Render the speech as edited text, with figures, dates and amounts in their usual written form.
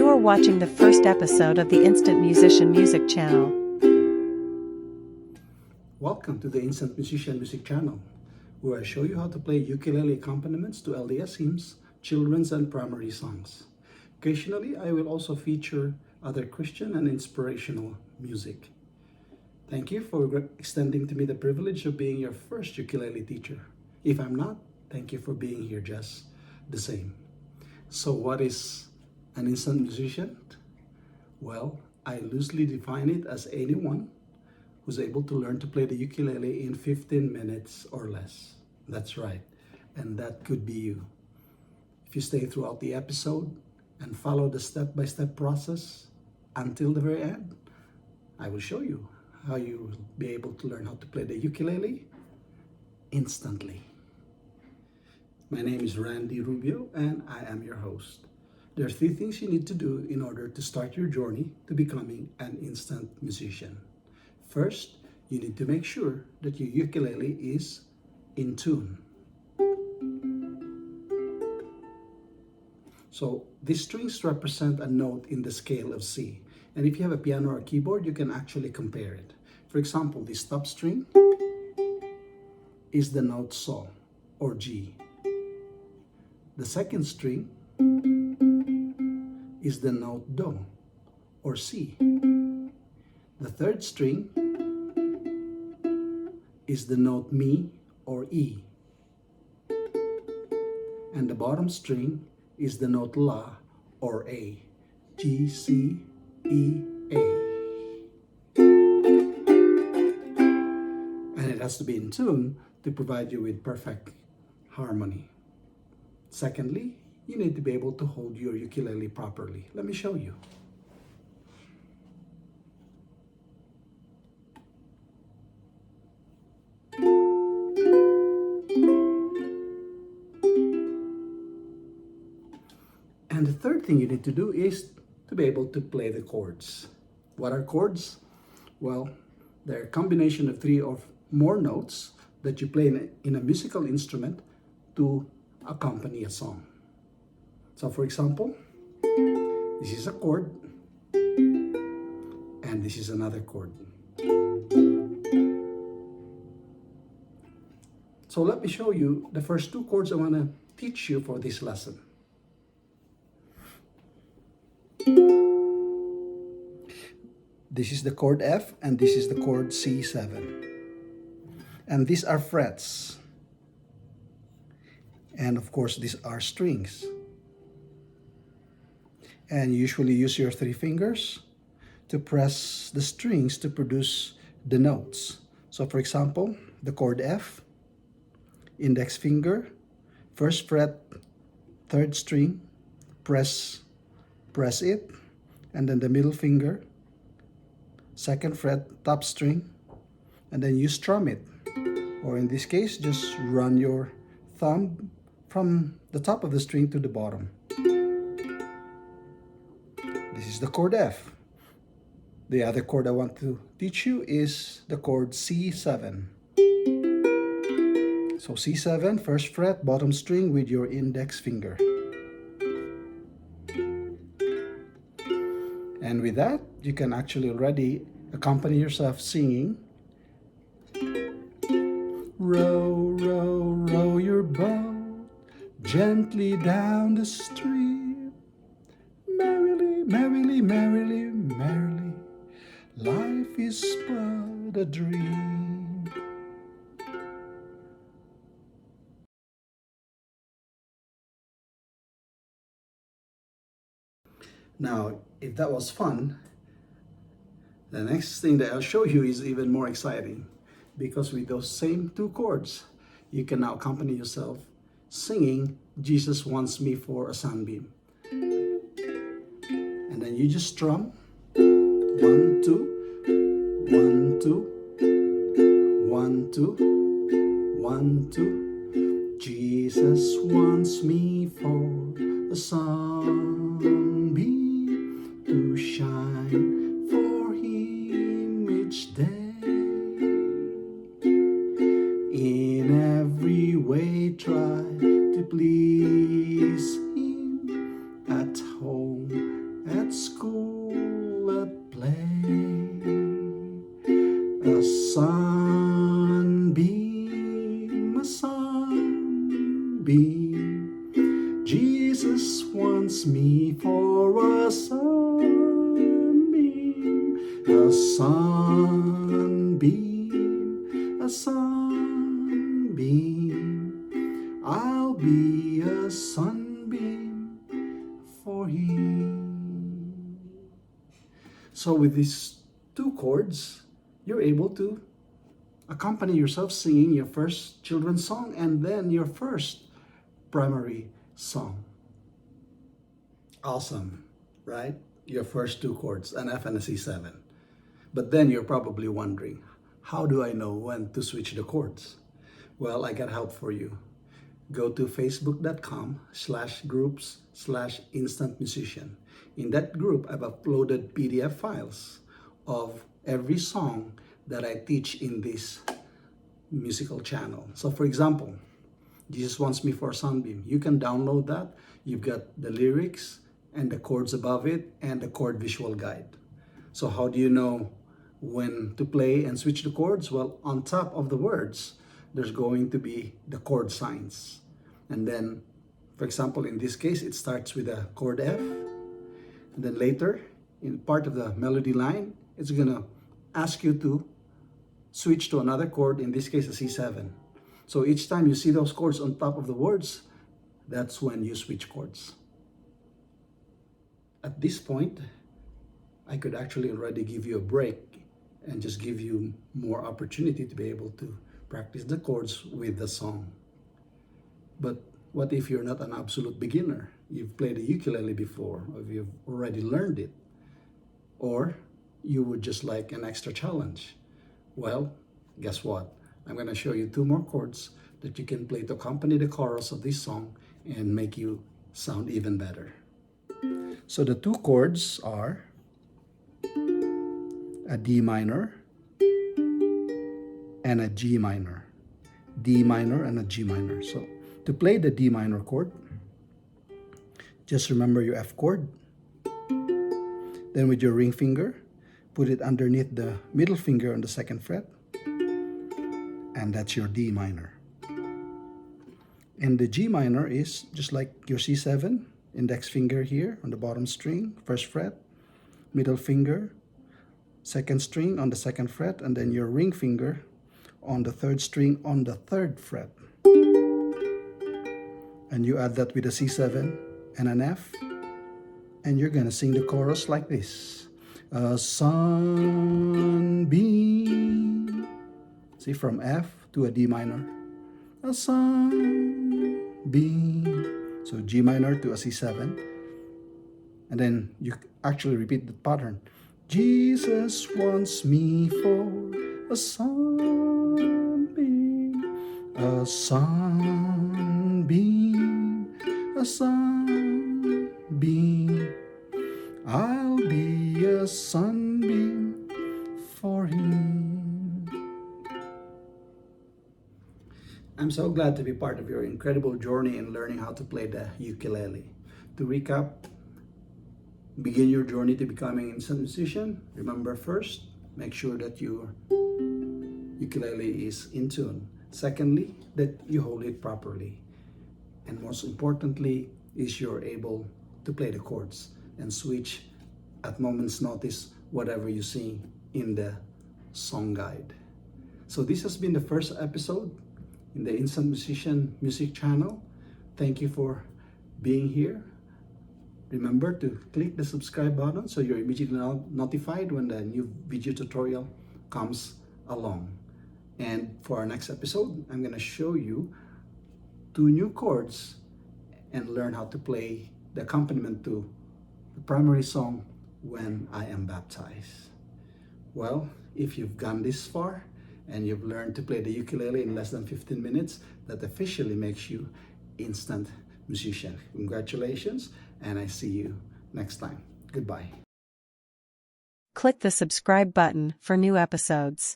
You are watching the first episode of the Instant Musician Music channel. Welcome to the Instant Musician Music channel, where I show you how to play ukulele accompaniments to LDS hymns, children's and primary songs. Occasionally, I will also feature other Christian and inspirational music. Thank you for extending to me the privilege of being your first ukulele teacher. If I'm not, thank you for being here just the same. So what is an instant musician? Well, I loosely define it as anyone who's able to learn to play the ukulele in 15 minutes or less. That's right, and that could be you. If you stay throughout the episode and follow the step-by-step process until the very end, I will show you how you will be able to learn how to play the ukulele instantly. My name is Randy Rubio and I am your host. There are 3 things you need to do in order to start your journey to becoming an instant musician. First, you need to make sure that your ukulele is in tune. So these strings represent a note in the scale of C. And if you have a piano or a keyboard, you can actually compare it. For example, this top string is the note Sol or G. The second string is the note Do or C. The third string is the note Mi or E. And the bottom string is the note La or A. G, C, E, A. And it has to be in tune to provide you with perfect harmony. Secondly, you need to be able to hold your ukulele properly. Let me show you. And the third thing you need to do is to be able to play the chords. What are chords? Well, they're a combination of 3 or more notes that you play in a musical instrument to accompany a song. So for example, this is a chord and this is another chord. So let me show you the first 2 chords I want to teach you for this lesson. This is the chord F and this is the chord C7. And these are frets. And of course, these are strings. And you usually use your 3 fingers to press the strings to produce the notes. So for example, the chord F, index finger, 1st fret, 3rd string, press it, and then the middle finger, 2nd fret, top string, and then you strum it. Or in this case, just run your thumb from the top of the string to the bottom. This is the chord F. The other chord I want to teach you is the chord C7. So C7, 1st fret, bottom string with your index finger. And with that, you can actually already accompany yourself singing. Row, row, row your boat gently down the stream. Merrily, merrily, merrily, merrily, life is but a dream. Now, if that was fun, the next thing that I'll show you is even more exciting, because with those same 2 chords, you can now accompany yourself singing Jesus Wants Me for a Sunbeam. And then you just strum 1, 2, 1, 2, 1, 2, 1, 2. Jesus wants me for a sunbeam to shine for him each day. In every way try to please him, at home, at for a sunbeam, a sunbeam, a sunbeam. I'll be a sunbeam for him. So with these two chords, you're able to accompany yourself singing your first children's song and then your first primary song. Awesome, right? Your first two chords, an F and a C7. But then you're probably wondering, how do I know when to switch the chords? Well, I got help for you. Go to facebook.com/groups/instantmusician. In that group, I've uploaded PDF files of every song that I teach in this musical channel. So for example, Jesus Wants Me for Sunbeam. You can download that. You've got the lyrics and the chords above it and the chord visual guide. So how do you know when to play and switch the chords? Well, on top of the words, there's going to be the chord signs. And then, for example, in this case, it starts with a chord F. And then later, in part of the melody line, it's gonna ask you to switch to another chord, in this case, a C7. So each time you see those chords on top of the words, that's when you switch chords. At this point, I could actually already give you a break and just give you more opportunity to be able to practice the chords with the song. But what if you're not an absolute beginner? You've played the ukulele before, or you've already learned it, or you would just like an extra challenge. Well, guess what? I'm going to show you two more chords that you can play to accompany the chorus of this song and make you sound even better. So the two chords are a D minor and a G minor. D minor and a G minor. So to play the D minor chord, just remember your F chord. Then with your ring finger, put it underneath the middle finger on the second fret. And that's your D minor. And the G minor is just like your C7, index finger here on the bottom string, first fret, middle finger, second string on the second fret, and then your ring finger on the third string on the third fret. And you add that with a C7 and an F, and you're gonna sing the chorus like this. A sunbeam. See, from F to a D minor. A sunbeam. So G minor to a C7. And then you actually repeat the pattern. Jesus wants me for a sunbeam. A sunbeam. A sunbeam. I'll be a sunbeam for him. I'm so glad to be part of your incredible journey in learning how to play the ukulele. To recap, begin your journey to becoming an instant musician. Remember, first, make sure that your ukulele is in tune. Secondly, that you hold it properly. And most importantly, is you're able to play the chords and switch at moment's notice whatever you see in the song guide. So this has been the first episode in the Instant Musician Music channel. Thank you for being here. Remember to click the subscribe button so you're immediately notified when the new video tutorial comes along. And for our next episode, I'm going to show you two new chords and learn how to play the accompaniment to the primary song, When I Am Baptized. Well, if you've gone this far and you've learned to play the ukulele in less than 15 minutes, that officially makes you instant musician. Congratulations, and I see you next time. Goodbye. Click the subscribe button for new episodes.